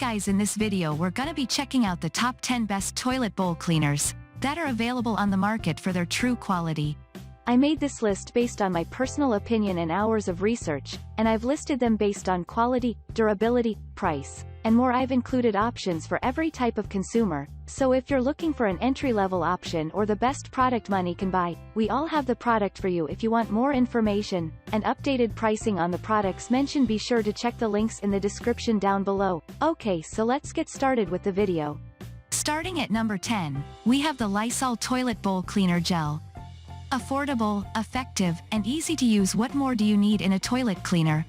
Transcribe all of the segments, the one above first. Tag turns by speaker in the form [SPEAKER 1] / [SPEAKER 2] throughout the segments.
[SPEAKER 1] guys, in this video we're gonna be checking out the top 10 best toilet bowl cleaners that are available on the market for their true quality.
[SPEAKER 2] I made this list based on my personal opinion and hours of research, and I've listed them based on quality, durability, price, and more. I've included options for every type of consumer, so if you're looking for an entry-level option or the best product money can buy, we all have the product for you. If you want more information and updated pricing on the products mentioned, be sure to check the links in the description down below. Okay, so let's get started with the video.
[SPEAKER 1] Starting at number 10, we have the Lysol Toilet Bowl Cleaner Gel. Affordable, effective, and easy to use. What more do you need in a toilet cleaner?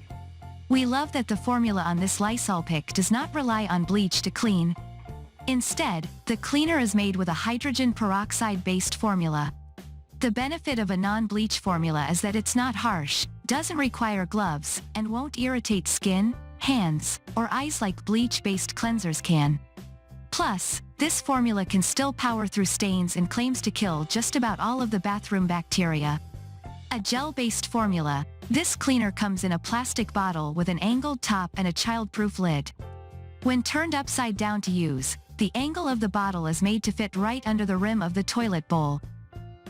[SPEAKER 1] We love that the formula on this Lysol pick does not rely on bleach to clean. Instead, the cleaner is made with a hydrogen peroxide-based formula. The benefit of a non-bleach formula is that it's not harsh, doesn't require gloves, and won't irritate skin, hands, or eyes like bleach-based cleansers can. Plus, this formula can still power through stains and claims to kill just about all of the bathroom bacteria. A gel-based formula, this cleaner comes in a plastic bottle with an angled top and a child-proof lid. When turned upside down to use, the angle of the bottle is made to fit right under the rim of the toilet bowl.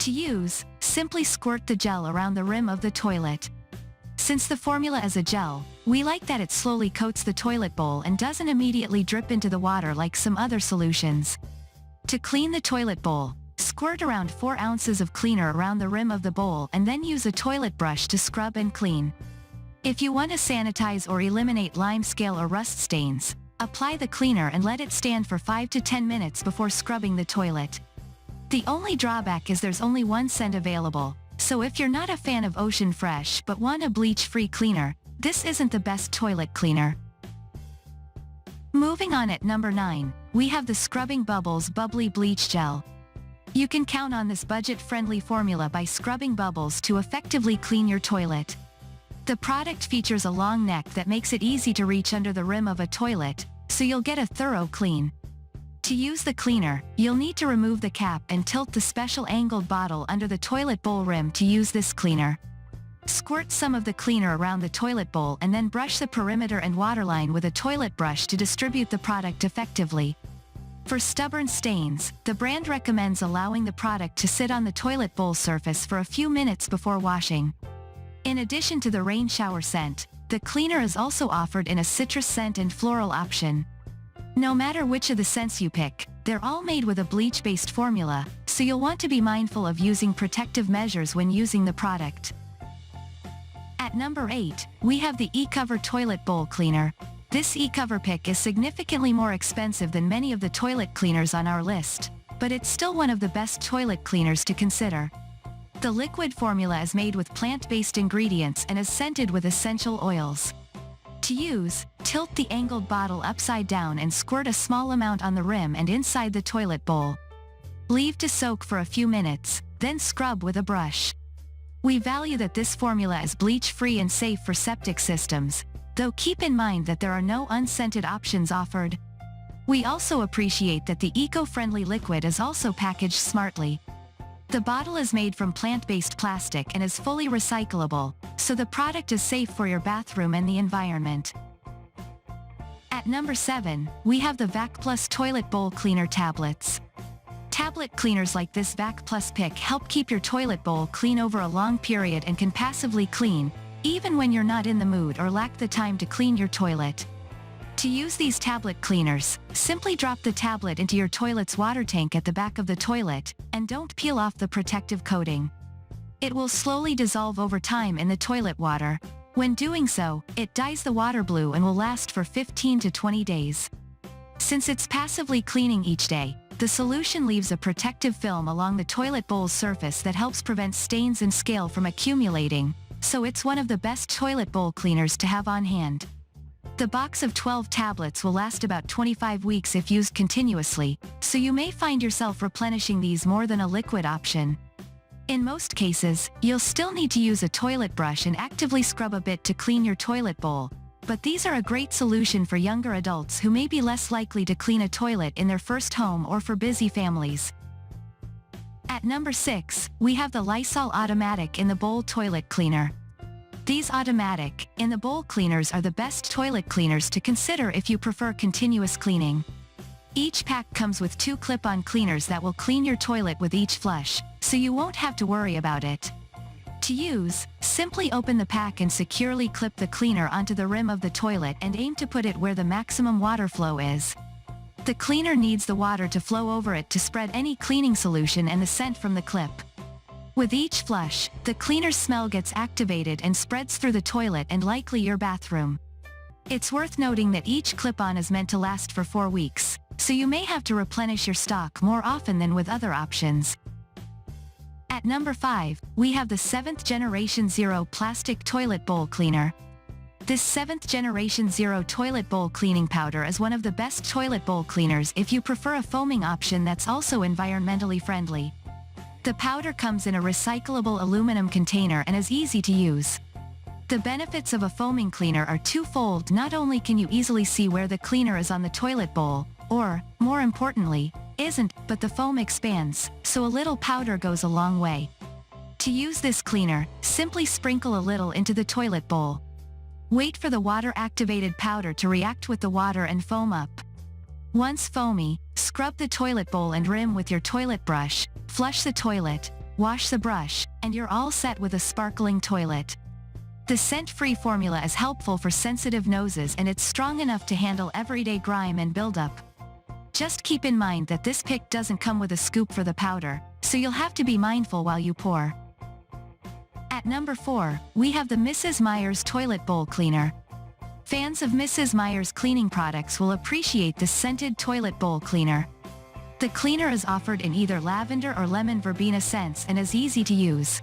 [SPEAKER 1] To use, simply squirt the gel around the rim of the toilet. Since the formula is a gel, we like that it slowly coats the toilet bowl and doesn't immediately drip into the water like some other solutions. To clean the toilet bowl, squirt around 4 ounces of cleaner around the rim of the bowl and then use a toilet brush to scrub and clean. If you want to sanitize or eliminate lime scale or rust stains, apply the cleaner and let it stand for 5 to 10 minutes before scrubbing the toilet. The only drawback is there's only one scent available, so if you're not a fan of Ocean Fresh but want a bleach-free cleaner, this isn't the best toilet cleaner. Moving on, at number 9, we have the Scrubbing Bubbles Bubbly Bleach Gel. You can count on this budget-friendly formula by scrubbing bubbles to effectively clean your toilet. The product features a long neck that makes it easy to reach under the rim of a toilet, so you'll get a thorough clean. To use the cleaner, you'll need to remove the cap and tilt the special angled bottle under the toilet bowl rim to use this cleaner. Squirt some of the cleaner around the toilet bowl and then brush the perimeter and waterline with a toilet brush to distribute the product effectively. For stubborn stains, the brand recommends allowing the product to sit on the toilet bowl surface for a few minutes before washing. In addition to the rain shower scent, the cleaner is also offered in a citrus scent and floral option. No matter which of the scents you pick, they're all made with a bleach-based formula, so you'll want to be mindful of using protective measures when using the product. At number 8, we have the E-Cover Toilet Bowl Cleaner. This E-Cover pick is significantly more expensive than many of the toilet cleaners on our list, but it's still one of the best toilet cleaners to consider. The liquid formula is made with plant-based ingredients and is scented with essential oils. To use, tilt the angled bottle upside down and squirt a small amount on the rim and inside the toilet bowl. Leave to soak for a few minutes, then scrub with a brush. We value that this formula is bleach-free and safe for septic systems, though keep in mind that there are no unscented options offered. We also appreciate that the eco-friendly liquid is also packaged smartly. The bottle is made from plant-based plastic and is fully recyclable, so the product is safe for your bathroom and the environment. At number 7, we have the Vac Plus Toilet Bowl Cleaner Tablets. Tablet cleaners like this Vac Plus pick help keep your toilet bowl clean over a long period and can passively clean, even when you're not in the mood or lack the time to clean your toilet. To use these tablet cleaners, simply drop the tablet into your toilet's water tank at the back of the toilet, and don't peel off the protective coating. It will slowly dissolve over time in the toilet water. When doing so, it dyes the water blue and will last for 15 to 20 days. Since it's passively cleaning each day, the solution leaves a protective film along the toilet bowl's surface that helps prevent stains and scale from accumulating, so it's one of the best toilet bowl cleaners to have on hand. The box of 12 tablets will last about 25 weeks if used continuously, so you may find yourself replenishing these more than a liquid option. In most cases, you'll still need to use a toilet brush and actively scrub a bit to clean your toilet bowl, but these are a great solution for younger adults who may be less likely to clean a toilet in their first home or for busy families. At number 6, we have the Lysol Automatic in the Bowl Toilet Cleaner. These automatic, in-the-bowl cleaners are the best toilet cleaners to consider if you prefer continuous cleaning. Each pack comes with 2 clip-on cleaners that will clean your toilet with each flush, so you won't have to worry about it. To use, simply open the pack and securely clip the cleaner onto the rim of the toilet and aim to put it where the maximum water flow is. The cleaner needs the water to flow over it to spread any cleaning solution and the scent from the clip. With each flush, the cleaner's smell gets activated and spreads through the toilet and likely your bathroom. It's worth noting that each clip-on is meant to last for 4 weeks, so you may have to replenish your stock more often than with other options. At number 5, we have the 7th Generation Zero Plastic Toilet Bowl Cleaner. This 7th Generation Zero Toilet Bowl Cleaning Powder is one of the best toilet bowl cleaners if you prefer a foaming option that's also environmentally friendly. The powder comes in a recyclable aluminum container and is easy to use. The benefits of a foaming cleaner are twofold. Not only can you easily see where the cleaner is on the toilet bowl, or, more importantly, isn't, but the foam expands, so a little powder goes a long way. To use this cleaner, simply sprinkle a little into the toilet bowl. Wait for the water-activated powder to react with the water and foam up. Once foamy, scrub the toilet bowl and rim with your toilet brush, flush the toilet, wash the brush, and you're all set with a sparkling toilet. The scent-free formula is helpful for sensitive noses and it's strong enough to handle everyday grime and buildup. Just keep in mind that this pick doesn't come with a scoop for the powder, so you'll have to be mindful while you pour. At number 4, we have the Mrs. Meyers Toilet Bowl Cleaner. Fans of Mrs. Meyers cleaning products will appreciate this scented toilet bowl cleaner. The cleaner is offered in either lavender or lemon verbena scents and is easy to use.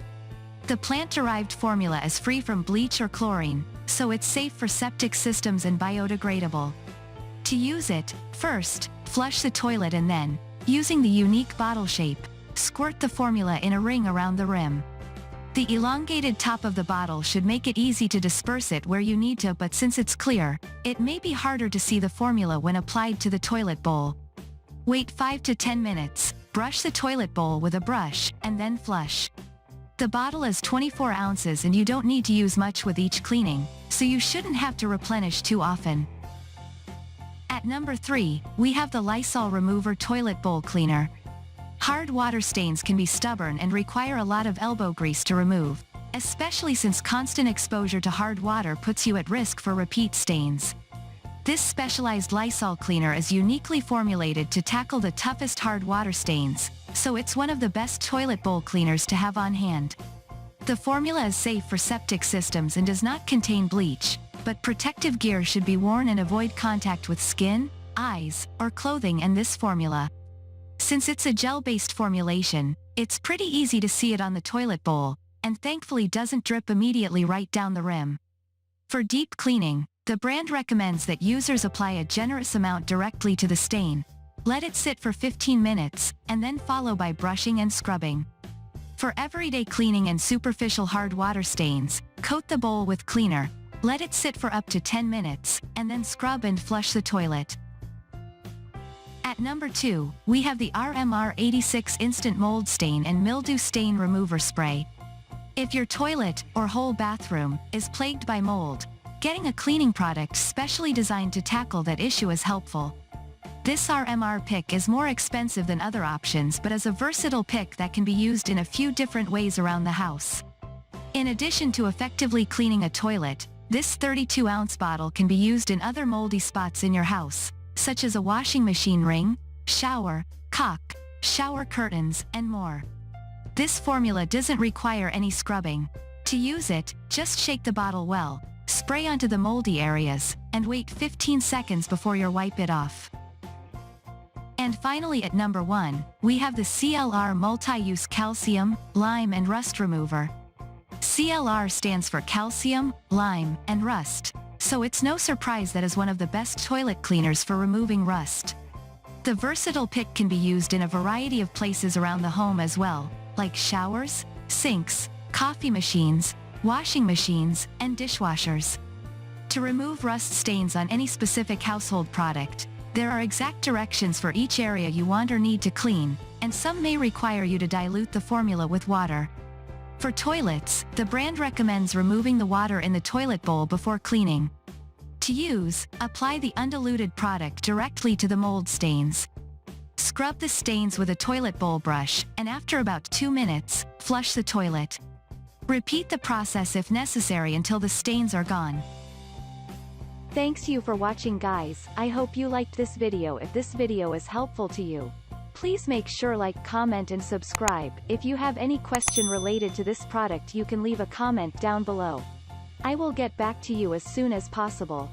[SPEAKER 1] The plant-derived formula is free from bleach or chlorine, so it's safe for septic systems and biodegradable. To use it, first, flush the toilet and then, using the unique bottle shape, squirt the formula in a ring around the rim. The elongated top of the bottle should make it easy to disperse it where you need to, but since it's clear, it may be harder to see the formula when applied to the toilet bowl. Wait 5 to 10 minutes, brush the toilet bowl with a brush, and then flush. The bottle is 24 ounces and you don't need to use much with each cleaning, so you shouldn't have to replenish too often. At number 3, we have the Lysol Remover Toilet Bowl Cleaner. Hard water stains can be stubborn and require a lot of elbow grease to remove, especially since constant exposure to hard water puts you at risk for repeat stains. This specialized Lysol cleaner is uniquely formulated to tackle the toughest hard water stains, so it's one of the best toilet bowl cleaners to have on hand. The formula is safe for septic systems and does not contain bleach, but protective gear should be worn and avoid contact with skin, eyes, or clothing and this formula. Since it's a gel-based formulation, it's pretty easy to see it on the toilet bowl, and thankfully doesn't drip immediately right down the rim. For deep cleaning, the brand recommends that users apply a generous amount directly to the stain, let it sit for 15 minutes, and then follow by brushing and scrubbing. For everyday cleaning and superficial hard water stains, coat the bowl with cleaner, let it sit for up to 10 minutes, and then scrub and flush the toilet. At number 2, we have the RMR 86 Instant Mold Stain and Mildew Stain Remover Spray. If your toilet, or whole bathroom, is plagued by mold, getting a cleaning product specially designed to tackle that issue is helpful. This RMR pick is more expensive than other options but is a versatile pick that can be used in a few different ways around the house. In addition to effectively cleaning a toilet, this 32-ounce bottle can be used in other moldy spots in your house, such as a washing machine ring, shower, caulk, shower curtains, and more. This formula doesn't require any scrubbing. To use it, just shake the bottle well, spray onto the moldy areas, and wait 15 seconds before you wipe it off. And finally at number 1, we have the CLR Multi-Use Calcium, Lime and Rust Remover. CLR stands for calcium, lime, and rust, so it's no surprise that is one of the best toilet cleaners for removing rust. The versatile pick can be used in a variety of places around the home as well, like showers, sinks, coffee machines, washing machines, and dishwashers. To remove rust stains on any specific household product, there are exact directions for each area you want or need to clean, and some may require you to dilute the formula with water. For toilets, the brand recommends removing the water in the toilet bowl before cleaning. To use, apply the undiluted product directly to the mold stains. Scrub the stains with a toilet bowl brush, and after about 2 minutes, flush the toilet. Repeat the process if necessary until the stains are gone.
[SPEAKER 2] Thanks you for watching, guys. I hope you liked this video. If this video is helpful to you, please make sure like, comment and subscribe. If you have any question related to this product, you can leave a comment down below. I will get back to you as soon as possible.